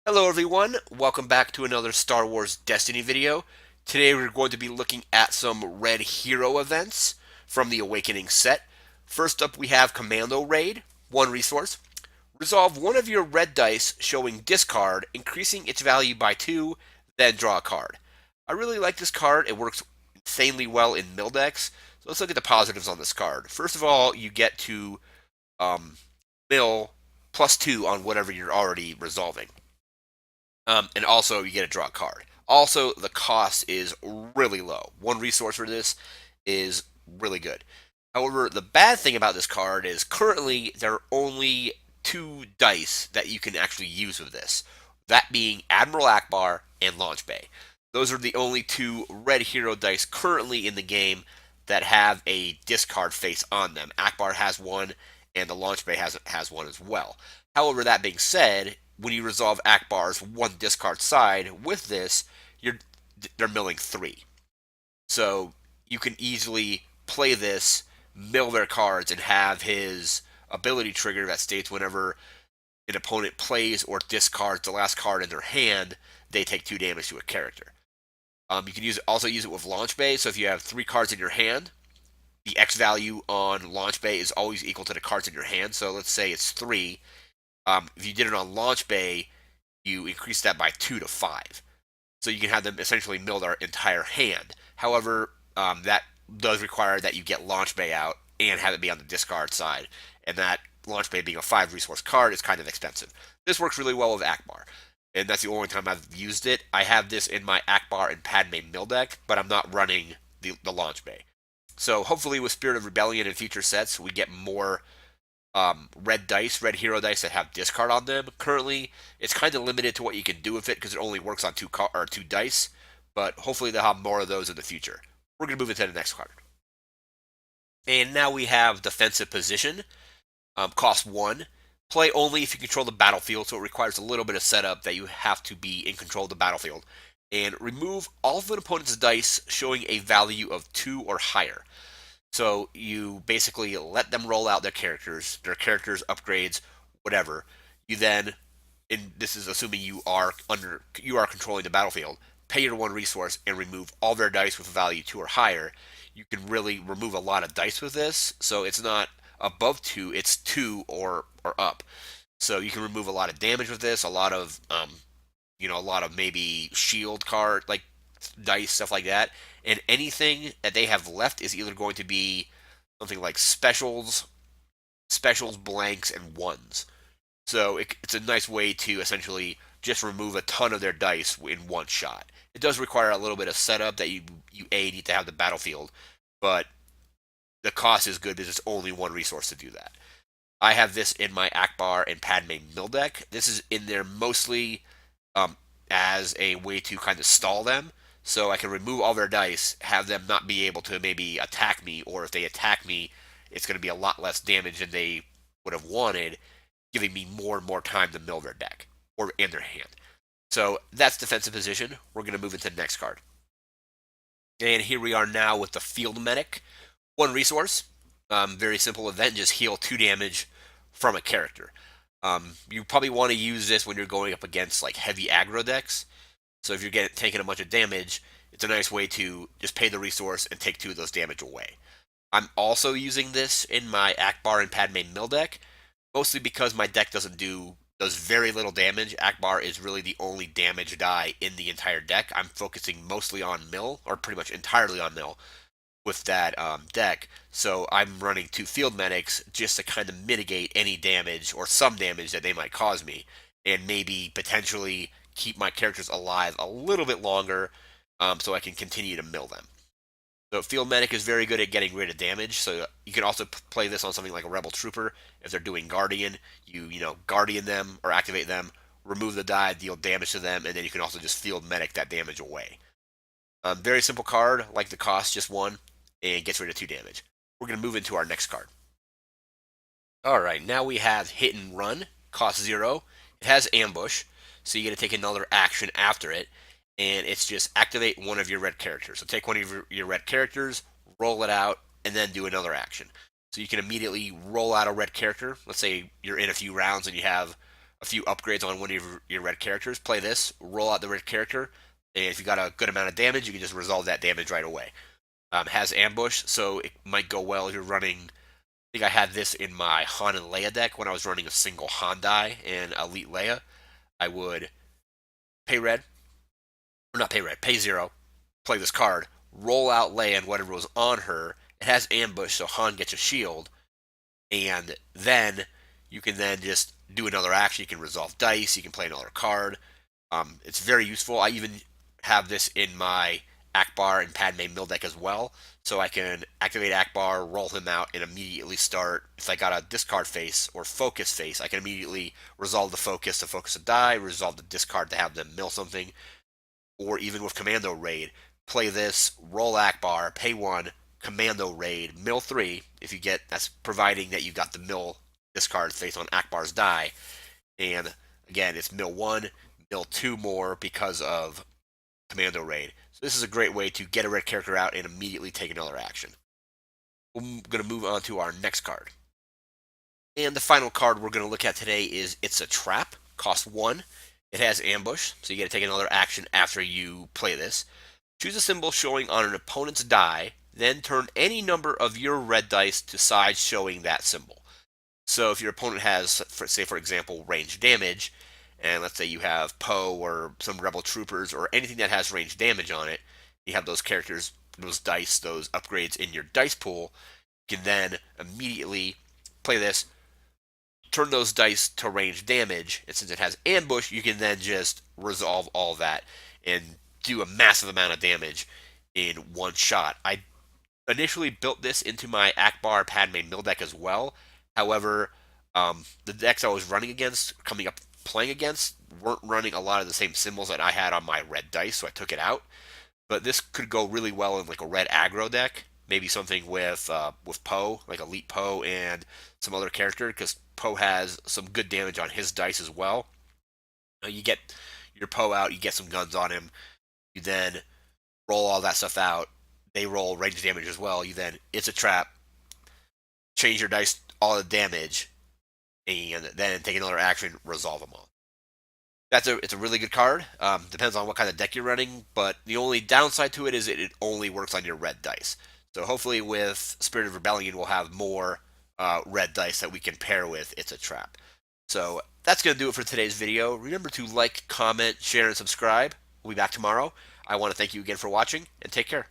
Hello everyone, welcome back to another Star Wars Destiny video. Today we're going to be looking at some Red Hero events from the Awakening set. First up we have Commando Raid, one resource. Resolve one of your red dice showing discard, increasing its value by 2, then draw a card. I really like this card, it works insanely well in mill decks. So let's look at the positives on this card. First of all, you get to um, mill +2 on whatever you're already resolving. And also, you get a draw card. Also, the cost is really low. One resource for this is really good. However, the bad thing about this card is currently there are only two dice that you can actually use with this. That being Admiral Akbar and Launch Bay. Those are the only two red hero dice currently in the game that have a discard face on them. Akbar has one, and the Launch Bay has one as well. However, that being said, when you resolve Akbar's one discard side with this, they're milling 3. So you can easily play this, mill their cards, and have his ability trigger that states whenever an opponent plays or discards the last card in their hand, they take 2 damage to a character. You can also use it with Launch Bay. So if you have 3 cards in your hand, the X value on Launch Bay is always equal to the cards in your hand. So let's say it's 3. If you did it on Launch Bay, you increase that by 2 to 5. So you can have them essentially mill their entire hand. However, that does require that you get Launch Bay out and have it be on the discard side. And that Launch Bay being a 5 resource card is kind of expensive. This works really well with Akbar. And that's the only time I've used it. I have this in my Akbar and Padme mill deck, but I'm not running the Launch Bay. So hopefully with Spirit of Rebellion and future sets, we get more red hero dice that have discard on them. Currently, it's kind of limited to what you can do with it because it only works on two dice. But hopefully, they'll have more of those in the future. We're going to move into the next card. And now we have defensive position. Cost 1. Play only if you control the battlefield, so it requires a little bit of setup that you have to be in control of the battlefield. And remove all of an opponent's dice showing a value of 2 or higher. So you basically let them roll out their characters, upgrades, whatever. You then, and this is assuming you are controlling the battlefield, pay your one resource and remove all their dice with a value 2 or higher. You can really remove a lot of dice with this, so it's not above 2, it's 2 or up. So you can remove a lot of damage with this, a lot of maybe shield card like dice, stuff like that. And anything that they have left is either going to be something like specials, blanks, and ones. So it's a nice way to essentially just remove a ton of their dice in one shot. It does require a little bit of setup that you need to have the battlefield, but the cost is good because it's only one resource to do that. I have this in my Akbar and Padme mill deck. This is in there mostly as a way to kind of stall them. So I can remove all their dice, have them not be able to maybe attack me, or if they attack me, it's going to be a lot less damage than they would have wanted, giving me more and more time to mill their deck or in their hand. So that's defensive position. We're going to move into the next card. And here we are now with the Field Medic. One resource, very simple event, just heal 2 damage from a character. You probably want to use this when you're going up against like heavy aggro decks. So if you're taking a bunch of damage, it's a nice way to just pay the resource and take 2 of those damage away. I'm also using this in my Akbar and Padme mill deck, mostly because my deck does very little damage. Akbar is really the only damage die in the entire deck. I'm focusing mostly on mill, or pretty much entirely on mill, with that deck. So I'm running 2 field medics just to kind of mitigate any damage or some damage that they might cause me, and maybe potentially keep my characters alive a little bit longer, so I can continue to mill them. So field medic is very good at getting rid of damage. So you can also play this on something like a rebel trooper if they're doing guardian. You guardian them or activate them, remove the die, deal damage to them, and then you can also just field medic that damage away. Very simple card, like the cost, just 1, and gets rid of 2 damage. We're going to move into our next card. Alright, now we have Hit and Run, cost 0. It has Ambush, so you get to take another action after it, and it's just activate one of your red characters. So take one of your red characters, roll it out, and then do another action. So you can immediately roll out a red character. Let's say you're in a few rounds and you have a few upgrades on one of your red characters, play this, roll out the red character, and if you got a good amount of damage, you can just resolve that damage right away. Has ambush, so it might go well if you're running. I think I had this in my Han and Leia deck when I was running a single Han die and Elite Leia. I would pay red, or not pay red, pay 0, play this card, roll out Leia and whatever was on her. It has ambush, so Han gets a shield, and then you can then just do another action. You can resolve dice. You can play another card. It's very useful. I even have this in my Akbar and Padme mill deck as well, so I can activate Akbar, roll him out, and immediately start. If I got a discard face or focus face, I can immediately resolve the focus to focus a die, resolve the discard to have them mill something, or even with Commando Raid, play this, roll Akbar, pay 1, Commando Raid, mill 3. If you get, that's providing that you got the mill discard face on Akbar's die, and again, it's mill 1, mill 2 more because of Commando Raid. So this is a great way to get a red character out and immediately take another action. We're going to move on to our next card. And the final card we're going to look at today is It's a Trap, cost 1. It has ambush, so you get to take another action after you play this. Choose a symbol showing on an opponent's die, then turn any number of your red dice to sides showing that symbol. So if your opponent has, say for example, range damage, and let's say you have Poe or some rebel troopers or anything that has range damage on it, you have those characters, those dice, those upgrades in your dice pool, you can then immediately play this, turn those dice to range damage, and since it has ambush, you can then just resolve all that and do a massive amount of damage in one shot. I initially built this into my Akbar Padme mill deck as well. However, the decks I was running against, playing against, weren't running a lot of the same symbols that I had on my red dice, so I took it out. But this could go really well in like a red aggro deck, maybe something with Poe, like Elite Poe and some other character, because Poe has some good damage on his dice as well. You get your Poe out, you get some guns on him, you then roll all that stuff out. They roll range damage as well. You then, it's a trap, change your dice, all the damage, and then take another action, resolve them all. It's a really good card. Depends on what kind of deck you're running, but the only downside to it is it only works on your red dice. So hopefully with Spirit of Rebellion, we'll have more red dice that we can pair with It's a Trap. So that's going to do it for today's video. Remember to like, comment, share, and subscribe. We'll be back tomorrow. I want to thank you again for watching, and take care.